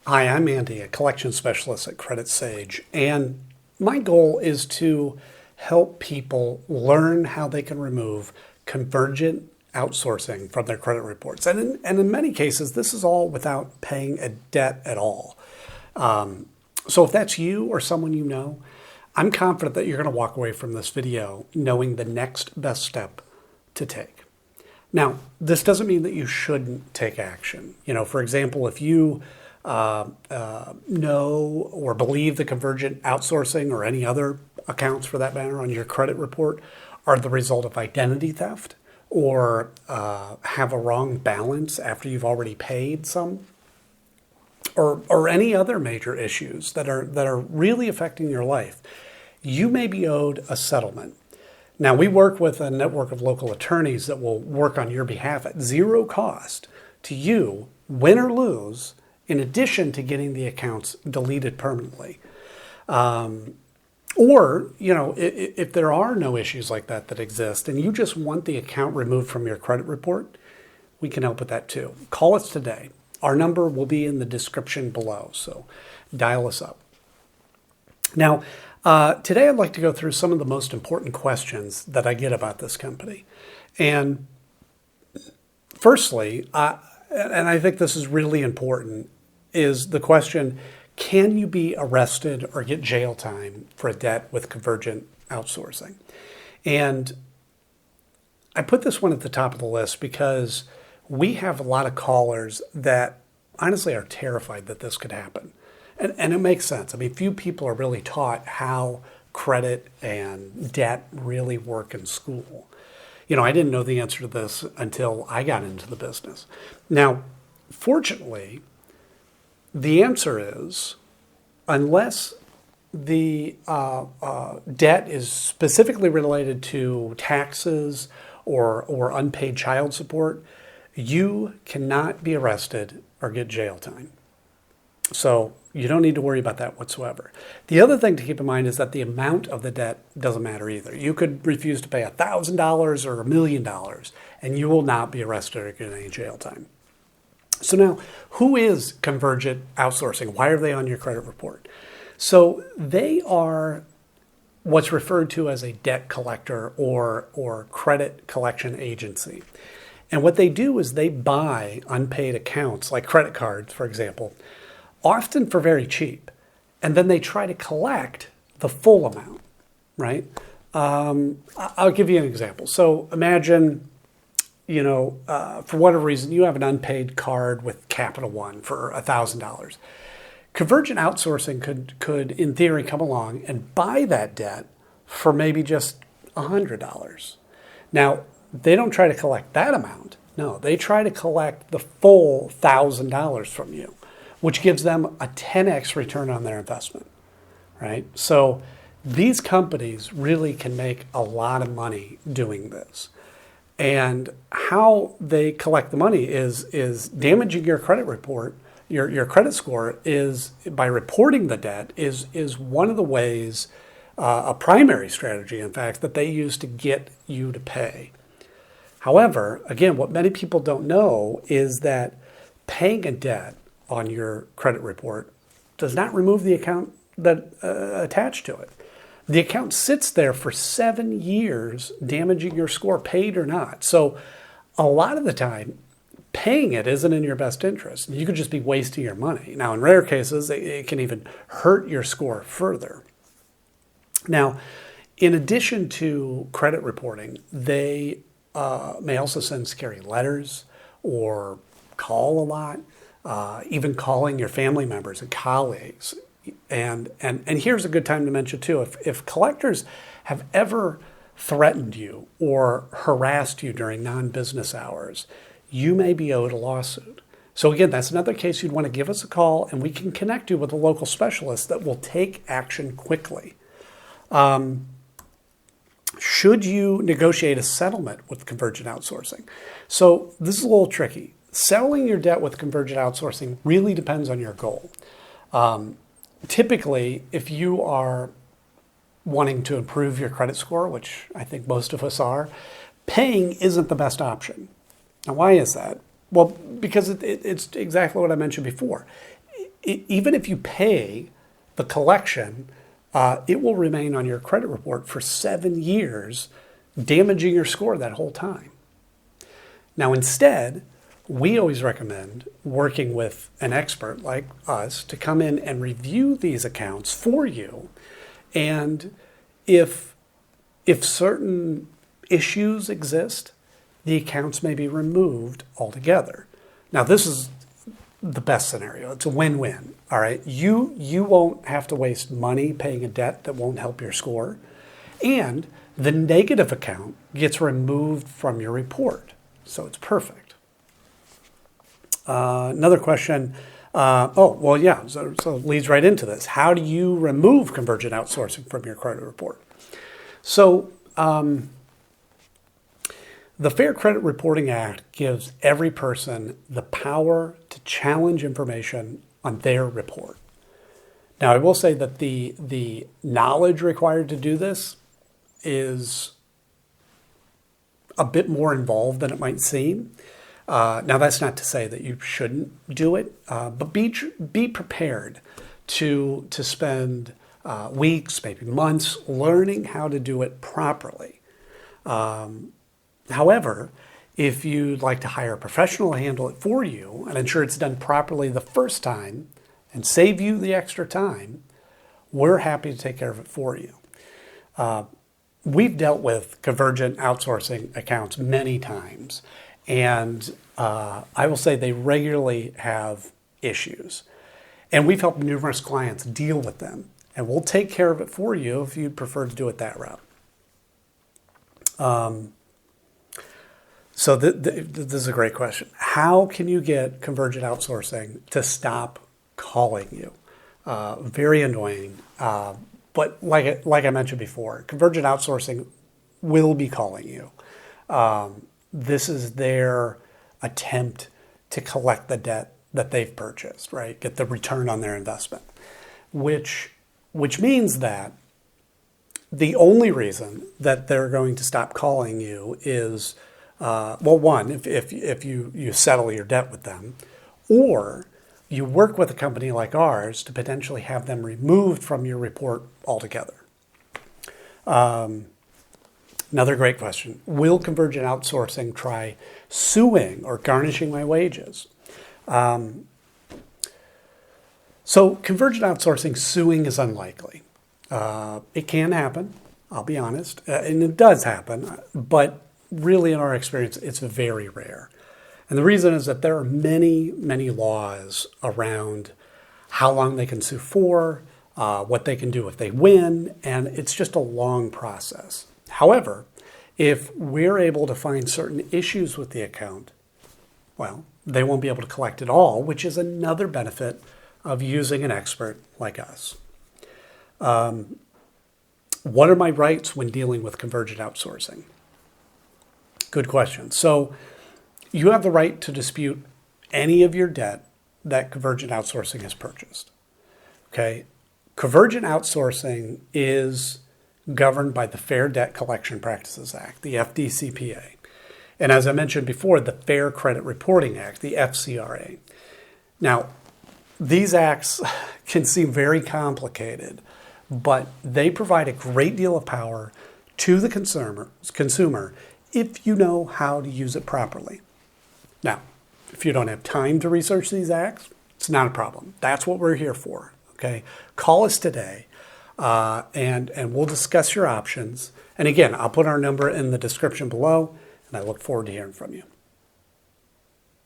Hi, I'm Andy, a collection specialist at Credit Sage, and my goal is to help people learn how they can remove convergent outsourcing from their credit reports. And in many cases, this is all without paying a debt at all. So if that's you or someone you know, I'm confident that you're going to walk away from this video knowing the next best step to take. Now, this doesn't mean that you shouldn't take action. For example, if you know or believe the convergent outsourcing or any other accounts for that matter on your credit report are the result of identity theft or have a wrong balance after you've already paid some, or any other major issues that are really affecting your life, you may be owed a settlement. Now, we work with a network of local attorneys that will work on your behalf at zero cost to you, win or lose, in addition to getting the accounts deleted permanently. Or, if there are no issues like that exist and you just want the account removed from your credit report, we can help with that too. Call us today. Our number will be in the description below, so dial us up. Now, today I'd like to go through some of the most important questions that I get about this company. And firstly, and I think this is really important, is the question, can you be arrested or get jail time for a debt with convergent outsourcing? And I put this one at the top of the list because we have a lot of callers that honestly are terrified that this could happen. And it makes sense. I mean, few people are really taught how credit and debt really work in school. I didn't know the answer to this until I got into the business. Now, fortunately, the answer is, unless the debt is specifically related to taxes or unpaid child support, you cannot be arrested or get jail time. So you don't need to worry about that whatsoever. The other thing to keep in mind is that the amount of the debt doesn't matter either. You could refuse to pay $1,000 or $1 million, and you will not be arrested or get any jail time. So now, who is Convergent Outsourcing? Why are they on your credit report? So they are what's referred to as a debt collector or credit collection agency. And what they do is they buy unpaid accounts, like credit cards, for example, often for very cheap. And then they try to collect the full amount, right? I'll give you an example. So imagine, for whatever reason, you have an unpaid card with Capital One for $1,000. Convergent Outsourcing could, in theory, come along and buy that debt for maybe just $100. Now, they don't try to collect that amount. No, they try to collect the full $1,000 from you, which gives them a 10x return on their investment, right? So these companies really can make a lot of money doing this. And how they collect the money is damaging your credit report. Your credit score is, by reporting the debt, is one of the ways, a primary strategy, in fact, that they use to get you to pay. However, again, what many people don't know is that paying a debt on your credit report does not remove the account that attached to it. The account sits there for 7 years, damaging your score, paid or not. So a lot of the time, paying it isn't in your best interest. You could just be wasting your money. Now, in rare cases, it can even hurt your score further. Now, in addition to credit reporting, they may also send scary letters or call a lot, even calling your family members and colleagues. And here's a good time to mention too, if collectors have ever threatened you or harassed you during non-business hours, you may be owed a lawsuit. So again, that's another case you'd want to give us a call and we can connect you with a local specialist that will take action quickly. Should you negotiate a settlement with Convergent Outsourcing? So this is a little tricky. Settling your debt with Convergent Outsourcing really depends on your goal. Typically, if you are wanting to improve your credit score, which I think most of us are, paying isn't the best option. Now, why is that? Well, because it's exactly what I mentioned before. even if you pay the collection, it will remain on your credit report for 7 years, damaging your score that whole time. Now, instead, we always recommend working with an expert like us to come in and review these accounts for you. And if certain issues exist, the accounts may be removed altogether. Now, this is the best scenario. It's a win-win, all right? You won't have to waste money paying a debt that won't help your score, and the negative account gets removed from your report. So it's perfect. Another question. So it leads right into this. How do you remove convergent outsourcing from your credit report? So the Fair Credit Reporting Act gives every person the power to challenge information on their report. Now, I will say that the knowledge required to do this is a bit more involved than it might seem. Now, that's not to say that you shouldn't do it, but be prepared to spend weeks, maybe months, learning how to do it properly. However, if you'd like to hire a professional to handle it for you and ensure it's done properly the first time and save you the extra time, we're happy to take care of it for you. We've dealt with convergent outsourcing accounts many times, and I will say they regularly have issues. And we've helped numerous clients deal with them, and we'll take care of it for you if you'd prefer to do it that route. So this is a great question. How can you get convergent outsourcing to stop calling you? Very annoying. But like I mentioned before, convergent outsourcing will be calling you. This is their attempt to collect the debt that they've purchased, right? Get the return on their investment, which means that the only reason that they're going to stop calling you is, one, if you settle your debt with them, or you work with a company like ours to potentially have them removed from your report altogether. Another great question. Will convergent outsourcing try suing or garnishing my wages? So convergent outsourcing suing is unlikely. It can happen, I'll be honest, and it does happen, but really in our experience, it's very rare. And the reason is that there are many, many laws around how long they can sue for, what they can do if they win, and it's just a long process. However, if we're able to find certain issues with the account, well, they won't be able to collect it all, which is another benefit of using an expert like us. What are my rights when dealing with convergent outsourcing? Good question. So you have the right to dispute any of your debt that convergent outsourcing has purchased. Okay? Convergent outsourcing is governed by the Fair Debt Collection Practices Act, the FDCPA. And as I mentioned before, the Fair Credit Reporting Act, the FCRA. Now, these acts can seem very complicated, but they provide a great deal of power to the consumer if you know how to use it properly. Now, if you don't have time to research these acts, it's not a problem. That's what we're here for, okay? Call us today, and we'll discuss your options. And again, I'll put our number in the description below, and I look forward to hearing from you.